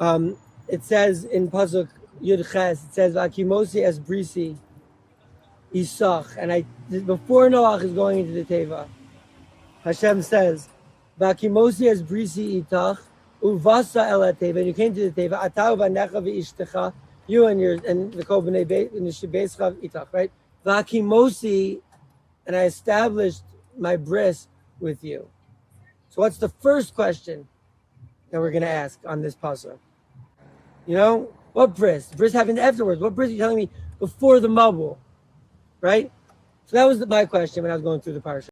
It says in Pasuk Yud Ches, it says, "Vakimosi es brisi isach," and before Noach is going into the Teva, Hashem says, "Vakimosi es brisi itach uvasa el Teva." And you came to the Teva, "Ata uvanecha v'ishtecha," you and the kol b'nei shebeischach itach, right? "Vakimosi," and I established my bris with you. So what's the first question that we're going to ask on this pasuk? What bris? Bris happened afterwards. What bris are you telling me before the Mabul? Right? So that was my question when I was going through the Parsha.